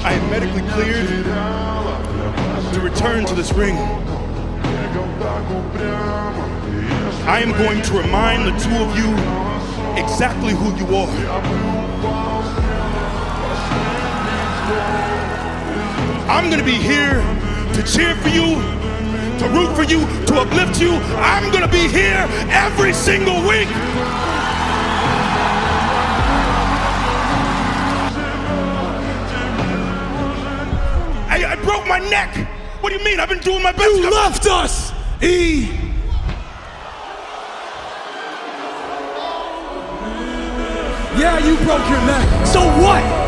I am medically cleared to return to this ring. I am going to remind the two of you exactly who you are. I'm gonna be here to cheer for you, to root for you, to uplift you. I'm gonna be here every single week. I broke my neck. What do you mean? I've been doing my best. You left us, E. Yeah, you broke your neck. So what?